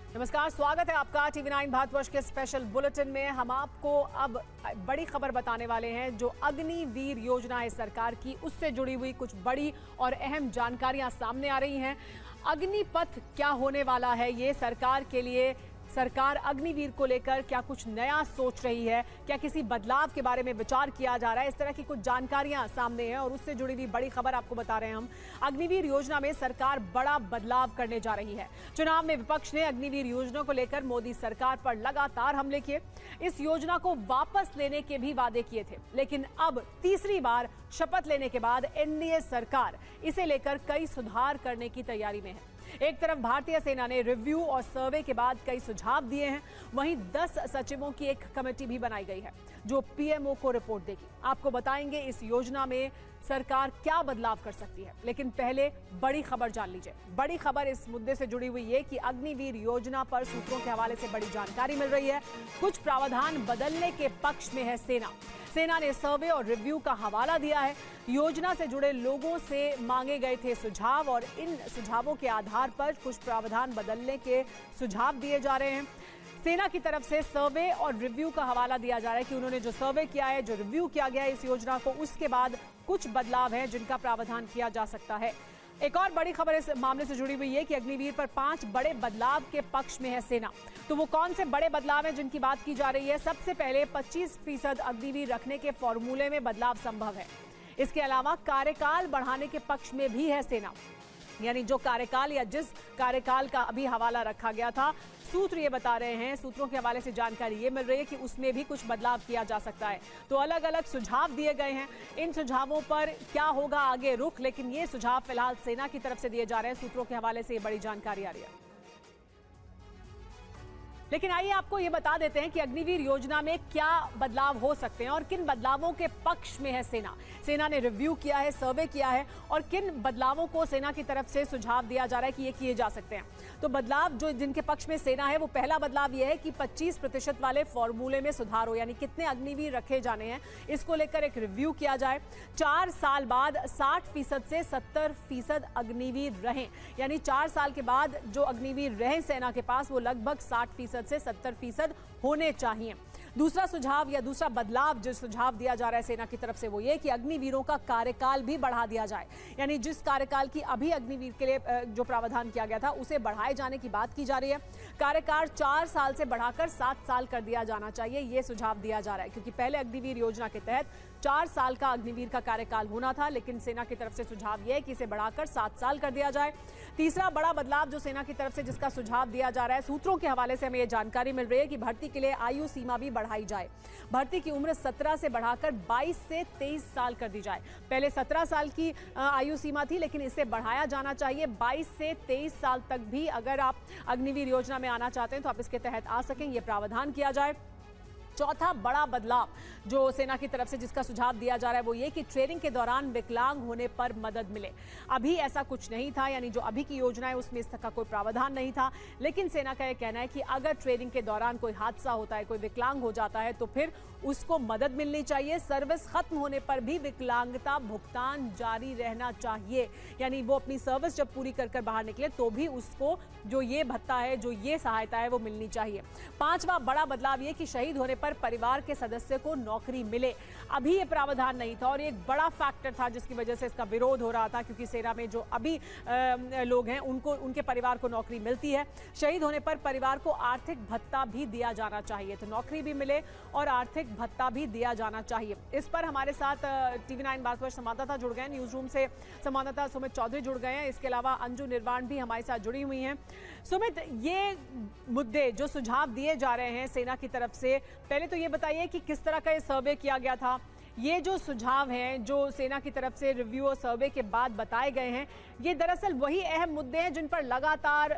नमस्कार, स्वागत है आपका TV9 भारतवर्ष के स्पेशल बुलेटिन में। हम आपको अब बड़ी खबर बताने वाले हैं। जो अग्निवीर योजना है सरकार की, उससे जुड़ी हुई कुछ बड़ी और अहम जानकारियां सामने आ रही हैं। अग्निपथ क्या होने वाला है ये सरकार के लिए? सरकार अग्निवीर को लेकर क्या कुछ नया सोच रही है? क्या किसी बदलाव के बारे में विचार किया जा रहा है? इस तरह की कुछ जानकारियां सामने हैं और उससे जुड़ी हुई बड़ी खबर आपको बता रहे हैं हम। अग्निवीर योजना में सरकार बड़ा बदलाव करने जा रही है। चुनाव में विपक्ष ने अग्निवीर योजना को लेकर मोदी सरकार पर लगातार हमले किए। इस योजना को वापस लेने के भी वादे किए थे, लेकिन अब तीसरी बार शपथ लेने के बाद एनडीए सरकार इसे लेकर कई सुधार करने की तैयारी में है। एक तरफ भारतीय सेना ने रिव्यू और सर्वे के बाद कई सुझाव दिए हैं, वहीं 10 सचिवों की एक कमेटी भी बनाई गई है जो पीएमओ को रिपोर्ट देगी। आपको बताएंगे इस योजना में सरकार क्या बदलाव कर सकती है, लेकिन पहले बड़ी खबर जान लीजिए। बड़ी खबर इस मुद्दे से जुड़ी हुई है कि अग्निवीर योजना पर सूत्रों के हवाले से बड़ी जानकारी मिल रही है। कुछ प्रावधान बदलने के पक्ष में है सेना। सेना ने सर्वे और रिव्यू का हवाला दिया है। योजना से जुड़े लोगों से मांगे गए थे सुझाव और इन सुझावों के आधार पर कुछ प्रावधान बदलने के सुझाव दिए जा रहे हैं। सेना की तरफ से सर्वे और रिव्यू का हवाला दिया जा रहा है कि उन्होंने जो सर्वे किया है, जो रिव्यू किया गया है इस योजना को, उसके बाद कुछ बदलाव हैं जिनका प्रावधान किया जा सकता है। एक और बड़ी खबर इस मामले से जुड़ी हुई है कि अग्निवीर पर 5 बड़े बदलाव के पक्ष में है सेना। तो वो कौन से बड़े बदलाव हैं जिनकी बात की जा रही है? सबसे पहले 25% अग्निवीर रखने के फॉर्मूले में बदलाव संभव है। इसके अलावा कार्यकाल बढ़ाने के पक्ष में भी है सेना, यानी जो कार्यकाल या जिस कार्यकाल का अभी हवाला रखा गया था, सूत्र ये बता रहे हैं, सूत्रों के हवाले से जानकारी ये मिल रही है कि उसमें भी कुछ बदलाव किया जा सकता है। तो अलग अलग सुझाव दिए गए हैं। इन सुझावों पर क्या होगा आगे रुख, लेकिन ये सुझाव फिलहाल सेना की तरफ से दिए जा रहे हैं। सूत्रों के हवाले से ये बड़ी जानकारी आ रही है। लेकिन आइए आपको ये बता देते हैं कि अग्निवीर योजना में क्या बदलाव हो सकते हैं और किन बदलावों के पक्ष में है सेना। सेना ने रिव्यू किया है, सर्वे किया है और किन बदलावों को सेना की तरफ से सुझाव दिया जा रहा है कि ये किए जा सकते हैं। तो बदलाव जो जिनके पक्ष में सेना है, वो पहला बदलाव ये है कि 25% वाले फॉर्मूले में सुधार हो, यानी कितने अग्निवीर रखे जाने हैं, इसको लेकर एक रिव्यू किया जाए। 4 साल बाद 60% से 70% अग्निवीर रहें, यानी 4 साल के बाद जो अग्निवीर रहें सेना के पास, वो लगभग 60% से 70% होने चाहिए। दूसरा सुझाव या दूसरा बदलाव जो सुझाव दिया जा रहा है सेना की तरफ से, वो ये कि अग्निवीरों का कार्यकाल भी बढ़ा दिया जाए, यानी जिस कार्यकाल की अभी अग्निवीर के लिए जो प्रावधान किया गया था उसे बढ़ाए जाने की बात की जा रही है। कार्यकाल 4 साल से बढ़ाकर 7 साल कर दिया जाना चाहिए, यह सुझाव दिया जा रहा है, क्योंकि पहले अग्निवीर योजना के तहत 4 साल का अग्निवीर का कार्यकाल होना था, लेकिन सेना की तरफ से सुझाव यह है कि इसे बढ़ाकर 7 साल कर दिया जाए। तीसरा बड़ा बदलाव जो सेना की तरफ से जिसका सुझाव दिया जा रहा है, सूत्रों के हवाले से हमें यह जानकारी मिल रही है कि भर्ती के लिए आयु सीमा भी बढ़ाई जाए। भर्ती की उम्र 17 से बढ़ाकर 22 से 23 साल कर दी जाए। पहले 17 साल की आयु सीमा थी, लेकिन इसे बढ़ाया जाना चाहिए 22 से 23 साल तक भी। अगर आप अग्निवीर योजना में आना चाहते हैं तो आप इसके तहत आ सकें, यह प्रावधान किया जाए। चौथा बड़ा बदलाव जो सेना की तरफ से जिसका सुझाव दिया जा रहा है, वो ये कि ट्रेनिंग के दौरान विकलांग होने पर मदद मिले। अभी ऐसा कुछ नहीं था, यानी जो अभी की योजना है उसमें इस तरह का कोई प्रावधान नहीं था, लेकिन सेना का यह कहना है कि अगर ट्रेनिंग के दौरान कोई हादसा होता है, कोई विकलांग हो जाता है, तो फिर उसको मदद मिलनी चाहिए। सर्विस खत्म होने पर भी विकलांगता भुगतान जारी रहना चाहिए, यानी वो अपनी सर्विस जब पूरी कर बाहर निकले तो भी उसको जो ये भत्ता है, जो ये सहायता है, वो मिलनी चाहिए। पांचवा बड़ा बदलाव ये कि शहीद होने पर परिवार के सदस्य को नौकरी मिले। अभी ये प्रावधान नहीं था और ये एक बड़ा फैक्टर था जिसकी वजह से इसका विरोध हो रहा था, क्योंकि सेना में जो अभी लोग हैं उनको उनके परिवार को नौकरी मिलती है। शहीद होने पर परिवार को आर्थिक भत्ता भी दिया जाना चाहिए, तो नौकरी भी मिले और आर्थिक भत्ता भी दिया जाना चाहिए। इस पर हमारे साथ TV9 भारतवर्ष संवाददाता जुड़ गए हैं, न्यूज रूम से संवाददाता सुमित चौधरी जुड़ गए हैं। इसके अलावा अंजू निर्वाण भी हमारे साथ जुड़ी हुई हैं। सुमित, ये मुद्दे जो सुझाव दिए जा रहे हैं सेना की तरफ से, पहले तो ये बताइए कि किस तरह का ये सर्वे किया गया था। ये जो सुझाव हैं जो सेना की तरफ से रिव्यू और सर्वे के बाद बताए गए हैं, ये दरअसल वही अहम मुद्दे हैं जिन पर लगातार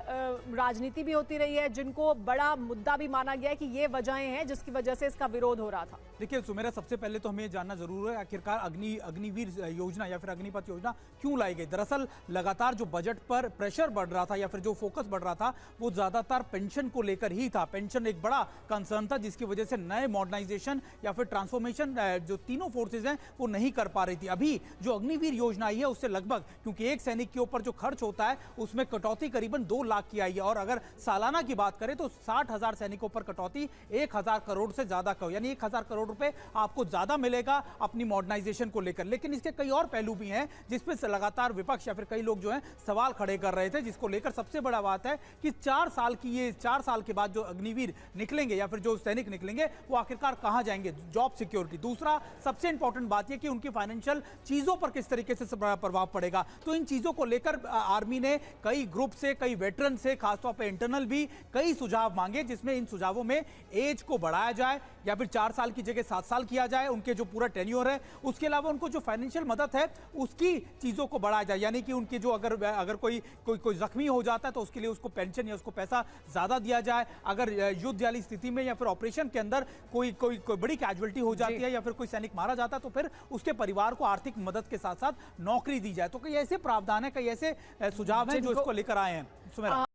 राजनीति भी होती रही है, जिनको बड़ा मुद्दा भी माना गया है कि ये वजहें हैं जिसकी वजह से इसका विरोध हो रहा था। देखिए सुमेरा, सबसे पहले तो हमें जानना जरूर है आखिरकार अग्निवीर योजना या फिर अग्निपथ योजना क्यों लाई गई। दरअसल लगातार जो बजट पर प्रेशर बढ़ रहा था या फिर जो फोकस बढ़ रहा था वो ज्यादातर पेंशन को लेकर ही था। पेंशन एक बड़ा कंसर्न था जिसकी वजह से नए मॉडर्नाइजेशन या फिर ट्रांसफॉर्मेशन जो तीनों फोर्सेज हैं वो नहीं कर पा रही थी। अभी जो अग्निवीर योजना आई है उससे लगभग, क्योंकि एक सैनिक के ऊपर जो खर्च होता है उसमें कटौती करीबन 2 लाख की आई है, और अगर सालाना की बात करें तो 60,000 सैनिकों पर कटौती 1,000 करोड़ से ज्यादा का, यानी 1,000 करोड़ रुपए आपको ज्यादा मिलेगा अपनी मॉडर्नाइजेशन को लेकर। लेकिन इसके कई और पहलू भी हैं जिसपे लगातार विपक्ष या फिर कई लोग जो हैं सवाल खड़े कर रहे थे, जिसको लेकर सबसे बड़ा बात है कि 4 साल के बाद जो अग्निवीर निकलेंगे या फिर जो सैनिक निकलेंगे वो आखिरकार कहां जाएंगे, जॉब सिक्योरिटी। दूसरा सबसे इंपॉर्टेंट बात यह कि उनकी फाइनेंशियल चीजों पर किस तरीके से प्रभाव पड़ेगा। तो इन चीजों को लेकर आर्मी ने कई ग्रुप से, कई वेटरन से, खासतौर पर इंटरनल भी कई सुझाव मांगे, जिसमें इन सुझावों में एज को बढ़ाया जाए या फिर 4 साल की जगह 7 साल किया जाए, उनके जो पूरा टेन्योर है। उसके अलावा उनको जो फाइनेंशियल मदद है उसकी चीजों को बढ़ाया जाए, यानी कि उनकी जो अगर कोई जख्मी हो जाता है तो उसके लिए उसको पेंशन या उसको पैसा ज्यादा दिया जाए। अगर युद्ध वाली स्थिति में या फिर ऑपरेशन के अंदर कोई बड़ी कैजुअलिटी हो जाती है या फिर कोई सैनिक मारा जाता है तो फिर उसके परिवार को आर्थिक मदद के साथ साथ नौकरी दी जाए। तो कई ऐसे प्रावधान है, कई ऐसे सुझाव हैं जो इसको लेकर आए हैं। सुमेरा।